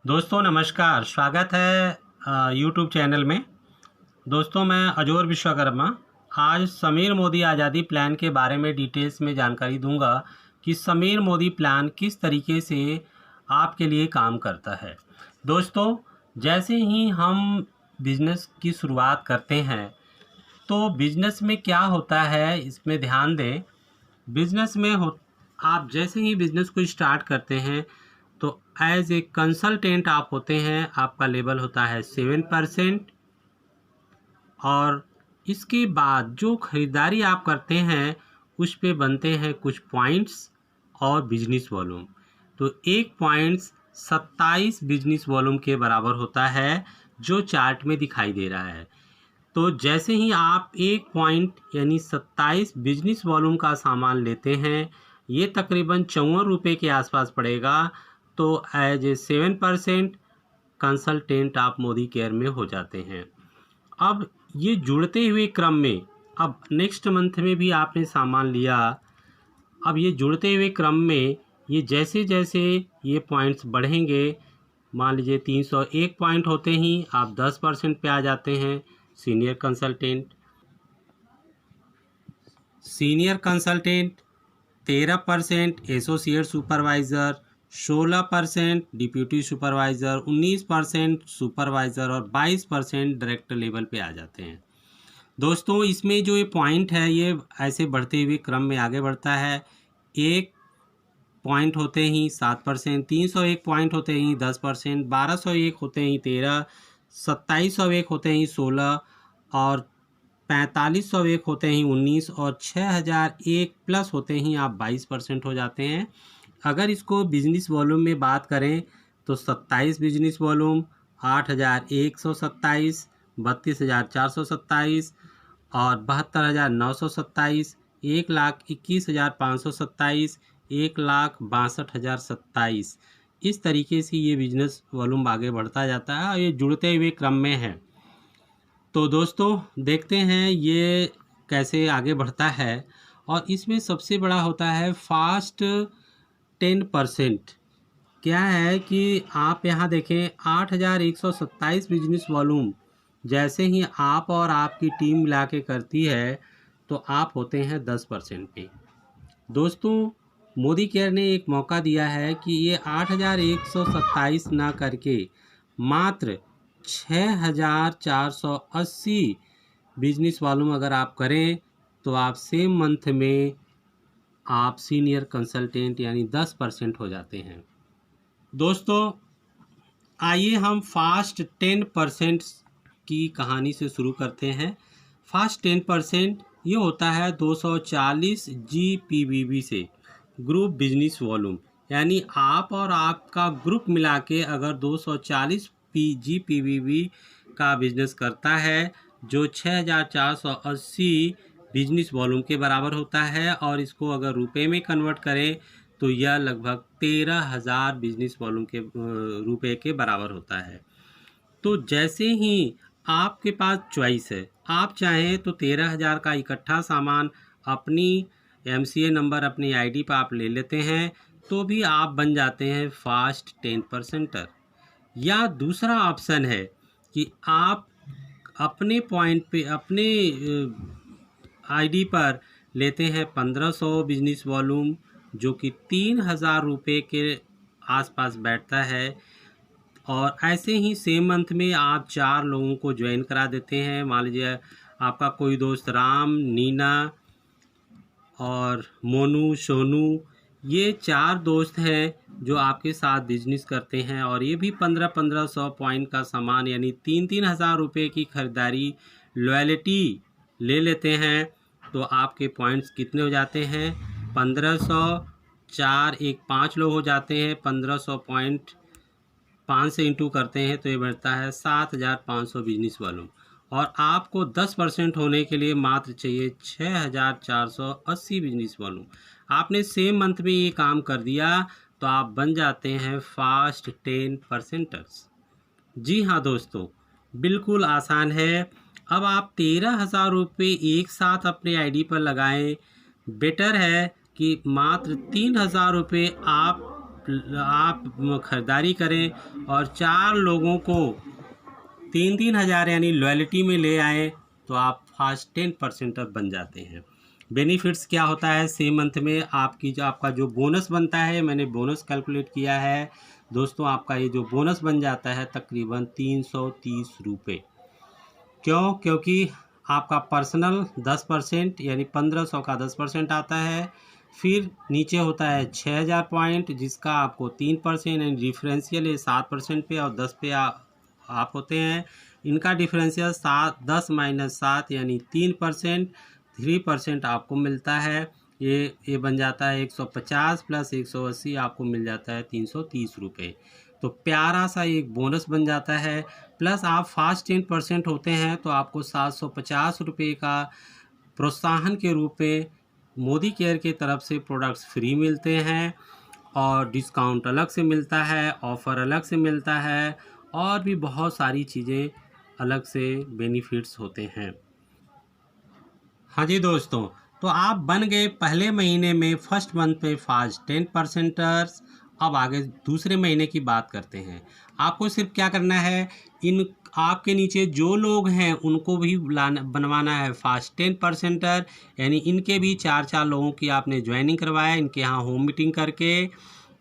दोस्तों नमस्कार, स्वागत है यूट्यूब चैनल में। दोस्तों मैं अजोर विश्वकर्मा आज समीर मोदी आज़ादी प्लान के बारे में डिटेल्स में जानकारी दूंगा कि समीर मोदी प्लान किस तरीके से आपके लिए काम करता है। दोस्तों जैसे ही हम बिज़नेस की शुरुआत करते हैं तो बिज़नेस में क्या होता है इसमें ध्यान दें। बिज़नेस में आप जैसे ही बिज़नेस को स्टार्ट करते हैं तो एज ए कंसल्टेंट आप होते हैं, आपका लेवल होता है 7%। और इसके बाद जो ख़रीदारी आप करते हैं उस पे बनते हैं कुछ पॉइंट्स और बिजनेस वॉल्यूम। तो एक पॉइंट्स 27 बिजनेस वॉल्यूम के बराबर होता है जो चार्ट में दिखाई दे रहा है। तो जैसे ही आप एक पॉइंट यानी 27 बिजनेस वॉल्यूम का सामान लेते हैं, ये तकरीबन 54 रुपये के आसपास पड़ेगा। तो एज ए 7% कंसल्टेंट आप मोदी केयर में हो जाते हैं। अब ये जुड़ते हुए क्रम में, अब नेक्स्ट मंथ में भी आपने सामान लिया, अब ये जुड़ते हुए क्रम में ये जैसे जैसे ये पॉइंट्स बढ़ेंगे, मान लीजिए 301 पॉइंट होते ही आप 10% पे आ जाते हैं senior consultant. Senior consultant 13% associate supervisor, 16% deputy supervisor, 19% supervisor और 22% डायरेक्टर लेवल पे आ जाते हैं। दोस्तों इसमें जो ये पॉइंट है ये ऐसे बढ़ते हुए क्रम में आगे बढ़ता है। 1 पॉइंट होते ही 7%, 301 पॉइंट होते ही 10%, 1201 होते ही 13%, 2701 होते ही 16% और 4501 होते ही 19% और 6001 प्लस होते ही आप 22% हो जाते हैं। अगर इसको बिजनेस वॉल्यूम में बात करें तो 27 बिजनेस वॉल्यूम, 8127, 32,427 और 72,927, 1,21,527, 1,62,027। इस तरीके से ये बिजनेस वॉल्यूम आगे बढ़ता जाता है और ये जुड़ते हुए क्रम में है। तो दोस्तों देखते हैं ये कैसे आगे बढ़ता है। और इसमें सबसे बड़ा होता है फास्ट 10%। क्या है कि आप यहाँ देखें 8127 बिजनेस वॉल्यूम जैसे ही आप और आपकी टीम मिला के करती है तो आप होते हैं 10% पे। दोस्तों मोदी केयर ने एक मौका दिया है कि ये 8127 ना करके मात्र 6480 बिजनेस वॉल्यूम अगर आप करें तो आप सेम मंथ में आप सीनियर कंसल्टेंट यानी 10% हो जाते हैं। दोस्तों आइए हम फास्ट 10% की कहानी से शुरू करते हैं। फास्ट 10% ये होता है 240 GPVB से, ग्रुप बिजनेस वॉल्यूम। यानी आप और आपका ग्रुप मिला के अगर 240 GPVB का बिजनेस करता है जो 6480 बिजनेस वॉल्यूम के बराबर होता है, और इसको अगर रुपए में कन्वर्ट करें तो यह लगभग 13,000 बिजनेस वॉल्यूम के रुपए के बराबर होता है। तो जैसे ही आपके पास चॉइस है, आप चाहें तो 13,000 का इकट्ठा सामान अपनी MCA नंबर अपनी ID पर आप ले लेते हैं तो भी आप बन जाते हैं फास्ट 10%। या दूसरा ऑप्शन है कि आप अपने पॉइंट पे अपने ID पर लेते हैं 1500 बिजनेस वॉल्यूम जो कि 3,000 रुपये के आसपास बैठता है। और ऐसे ही सेम मंथ में आप 4 लोगों को ज्वाइन करा देते हैं। मान लीजिए आपका कोई दोस्त राम, नीना और मोनू, सोनू, ये 4 दोस्त हैं जो आपके साथ बिजनेस करते हैं और ये भी 1500 पॉइंट का सामान यानी 3,000 रुपये की खरीदारी लॉयल्टी ले लेते हैं। तो आपके पॉइंट्स कितने हो जाते हैं? 1500, 4 1 5 लोग हो जाते हैं। 1500 पॉइंट 5 से इंटू करते हैं तो ये बढ़ता है 7,500 बिजनेस वॉल्यूम। और आपको 10% होने के लिए मात्र चाहिए 6,480 बिजनेस वॉल्यूम। आपने सेम मंथ में ये काम कर दिया तो आप बन जाते हैं फास्ट 10%ers। जी हाँ दोस्तों, बिल्कुल आसान है। अब आप 13,000 रुपये एक साथ अपने ID पर लगाएं। बेटर है कि मात्र 3,000 रुपये आप आप खरीदारी करें और 4 लोगों को 3-3 हज़ार यानी लॉयल्टी में ले आए तो आप फास्ट 10% बन जाते हैं। बेनिफिट्स क्या होता है सेम मंथ में आपका जो बोनस बनता है, मैंने बोनस कैलकुलेट किया है दोस्तों, आपका ये जो बोनस बन जाता है तकरीबन 330 रुपये। क्यों? क्योंकि आपका पर्सनल 10% यानी 1500 का 10% आता है। फिर नीचे होता है 6000 पॉइंट जिसका आपको 3% यानी डिफरेंशियल 7% पे और 10 पे आप होते हैं। इनका डिफरेंशियल 10 - 7 यानी 3%, 3% आपको मिलता है। ये बन जाता है 150 + 180 आपको मिल जाता है 330 रुपये। तो प्यारा सा एक बोनस बन जाता है। प्लस आप फास्ट 10% होते हैं तो आपको 750 रुपये का प्रोत्साहन के रूप में मोदी केयर की तरफ से प्रोडक्ट्स फ्री मिलते हैं और डिस्काउंट अलग से मिलता है, ऑफ़र अलग से मिलता है और भी बहुत सारी चीज़ें अलग से बेनिफिट्स होते हैं। हाँ जी दोस्तों, तो आप बन गए पहले महीने में फर्स्ट मंथ पे फास्ट 10%ers। अब आगे दूसरे महीने की बात करते हैं। आपको सिर्फ क्या करना है, इन आपके नीचे जो लोग हैं उनको भी बनवाना है फास्ट 10%er, यानी इनके भी 4-4 लोगों की आपने ज्वाइनिंग करवाया इनके यहाँ होम मीटिंग करके,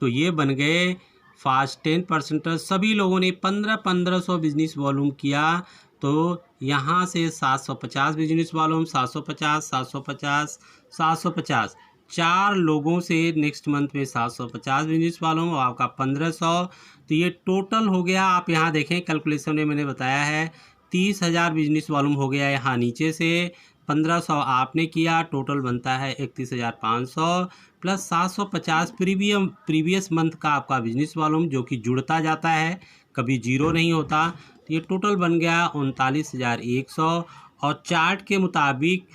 तो ये बन गए फास्ट 10%er। सभी लोगों ने 1500 बिजनेस वॉल्यूम किया तो यहाँ से 750 बिजनेस वॉल्यूम, 750, 750, 750, 4 लोगों से नेक्स्ट मंथ में 750 बिजनेस वॉल्यूम और आपका 1500। तो ये टोटल हो गया, आप यहाँ देखें कैलकुलेशन में मैंने बताया है 30,000 बिजनेस वॉल्यूम हो गया। यहाँ नीचे से 1500 आपने किया, टोटल बनता है 31,500 प्लस 750 प्रीवियस मंथ का आपका बिजनेस वॉल्यूम जो कि जुड़ता जाता है, कभी जीरो नहीं होता। तो ये टोटल बन गया 39,100 और चार्ट के मुताबिक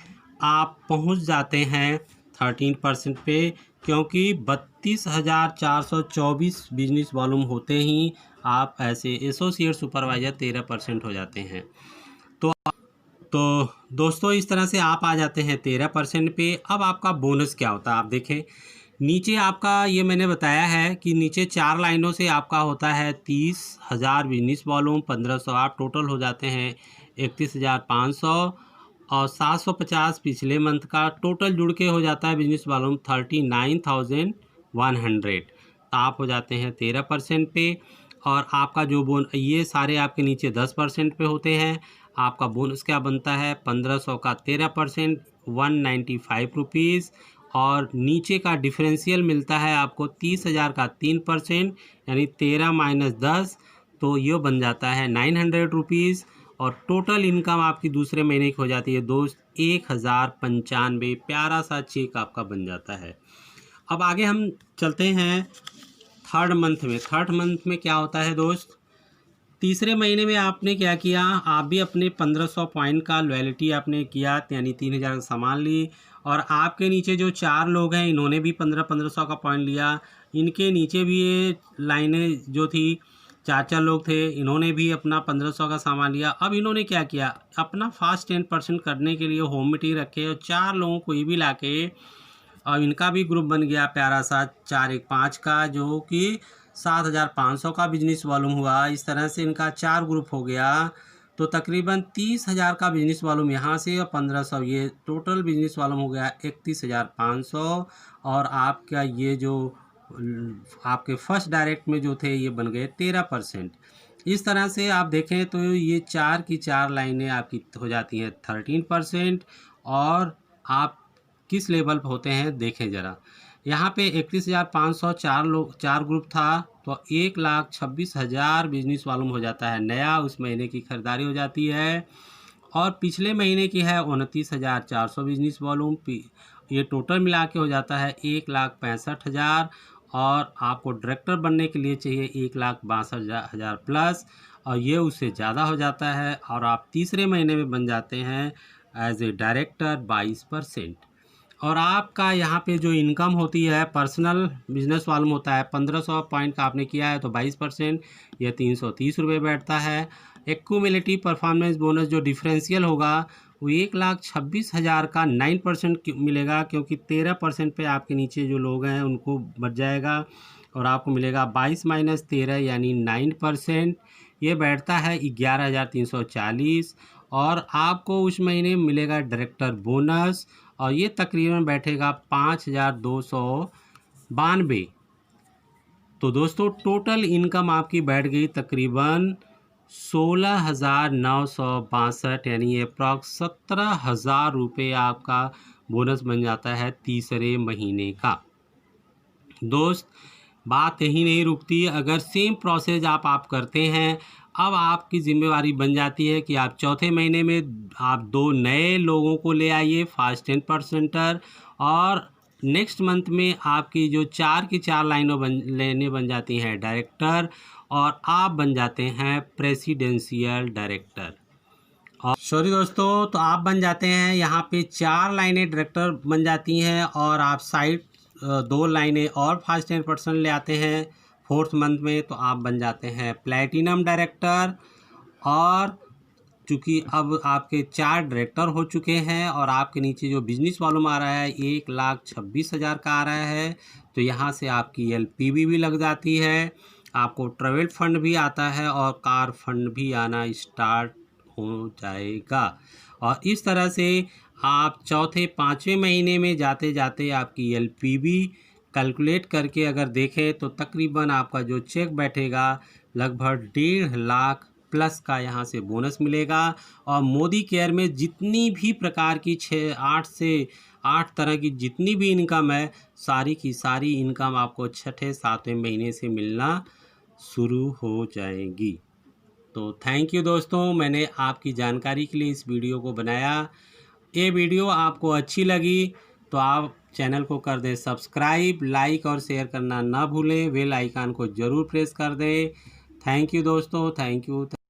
आप पहुंच जाते हैं 13% पे, क्योंकि 32,424 बिजनेस वॉल्यूम होते ही आप ऐसे एसोसिएट सुपरवाइज़र 13% हो जाते हैं। तो दोस्तों इस तरह से आप आ जाते हैं 13% पे। अब आपका बोनस क्या होता है आप देखें नीचे, आपका ये मैंने बताया है कि नीचे 4 लाइनों से आपका होता है 30,000 बिजनेस वॉल्यूम, 1500 आप टोटल हो जाते हैं 31,500 और 750 पिछले मंथ का टोटल जुड़ के हो जाता है बिजनेस वॉल्यूम 39,100। आप हो जाते हैं 13% पे और आपका जो ये सारे आपके नीचे 10% पे होते हैं। आपका बोनस क्या बनता है 1500 का 13%, 195 रुपीज़ और नीचे का डिफरेंशियल मिलता है आपको 30,000 का 3% यानी 13 - 10 तो ये बन जाता है 900 रुपीज़ और टोटल इनकम आपकी दूसरे महीने की हो जाती है दोस्त 1095। प्यारा सा चेक आपका बन जाता है। अब आगे हम चलते हैं थर्ड मंथ में क्या होता है दोस्त, तीसरे महीने में आपने क्या किया, आप भी अपने 1500 पॉइंट का लॉयल्टी आपने किया यानी 3000 का सामान ली और आपके नीचे जो 4 लोग हैं इन्होंने भी 1500 का पॉइंट लिया। इनके नीचे भी ये लाइनें जो थी 4 लोग थे, इन्होंने भी अपना 1500 का सामान लिया। अब इन्होंने क्या किया, अपना फास्ट 10% करने के लिए होम मीटिंग रखे और 4 लोगों को ये भी ला के और इनका भी ग्रुप बन गया प्यारा सा 4-1-5 का, जो कि 7,500 का बिजनेस वॉल्यूम हुआ। इस तरह से इनका 4 ग्रुप हो गया तो तकरीबन 30,000 का बिजनेस वॉल्यूम यहाँ से और 1500 ये टोटल बिजनेस वॉल्यूम हो गया 31,500 और आपका ये जो आपके फर्स्ट डायरेक्ट में जो थे ये बन गए 13%। इस तरह से आप देखें तो ये 4 की 4 लाइनें आपकी हो जाती हैं 13% और आप किस लेवल पर होते हैं देखें ज़रा। यहाँ पे 31,500 4 ग्रुप था तो 1,26,000 बिजनेस वॉल्यूम हो जाता है नया, उस महीने की खरीदारी हो जाती है और पिछले महीने की है 29,400 बिजनेस वॉल्यूम। ये टोटल मिला के हो जाता है 1,65,000 और आपको डायरेक्टर बनने के लिए चाहिए 1,62,000 प्लस और ये उससे ज़्यादा हो जाता है और आप तीसरे महीने में बन जाते हैं एज ए डायरेक्टर 22%। और आपका यहाँ पे जो इनकम होती है पर्सनल बिजनेस वॉल्यूम होता है 1500 पॉइंट का आपने किया है तो 22% यह 330 रुपये बैठता है। एक्यूमुलेटिव परफॉर्मेंस बोनस जो डिफरेंशियल होगा वो 1,26,000 का 9% मिलेगा, क्योंकि 13% पे आपके नीचे जो लोग हैं उनको बच जाएगा और आपको मिलेगा 22 माइनस 13 यानी 9%, ये बैठता है 11,340। और आपको उस महीने मिलेगा डायरेक्टर बोनस और ये तकरीबन बैठेगा 5,292। तो दोस्तों टोटल इनकम आपकी बैठ गई तकरीबन 16,962 यानी अप्रॉक्स 17,000 रुपये आपका बोनस बन जाता है तीसरे महीने का। दोस्त बात यही नहीं रुकती, अगर सेम प्रोसेस आप करते हैं, अब आपकी जिम्मेवारी बन जाती है कि आप चौथे महीने में आप 2 नए लोगों को ले आइए फास्ट 10%, और नेक्स्ट मंथ में आपकी जो 4 की 4 लाइनों बन जाती हैं डायरेक्टर, और आप बन जाते हैं प्रेसिडेंशियल डायरेक्टर। और सॉरी दोस्तों, तो आप बन जाते हैं यहाँ पे 4 लाइनें डायरेक्टर बन जाती हैं, और आप साइड 2 लाइनें और फास्ट 10% ले आते हैं 4th मंथ में, तो आप बन जाते हैं प्लैटिनम डायरेक्टर। और चूँकि अब आपके 4 डायरेक्टर हो चुके हैं और आपके नीचे जो बिजनेस वालों में आ रहा है 1,26,000 का आ रहा है, तो यहाँ से आपकी LPV भी लग जाती है, आपको ट्रैवल फंड भी आता है और कार फंड भी आना स्टार्ट हो जाएगा। और इस तरह से आप चौथे 5वें महीने में जाते जाते आपकी LPV कैलकुलेट करके अगर देखें तो तकरीबन आपका जो चेक बैठेगा लगभग 1.5 लाख प्लस का यहाँ से बोनस मिलेगा। और मोदी केयर में जितनी भी प्रकार की 8 तरह की जितनी भी इनकम है, सारी की सारी इनकम आपको छठे 7वें महीने से मिलना शुरू हो जाएगी। तो थैंक यू दोस्तों, मैंने आपकी जानकारी के लिए इस वीडियो को बनाया। ये वीडियो आपको अच्छी लगी तो आप चैनल को कर दें सब्सक्राइब, लाइक और शेयर करना ना भूलें, बेल आइकन को ज़रूर प्रेस कर दें। थैंक यू दोस्तों, थैंक यू।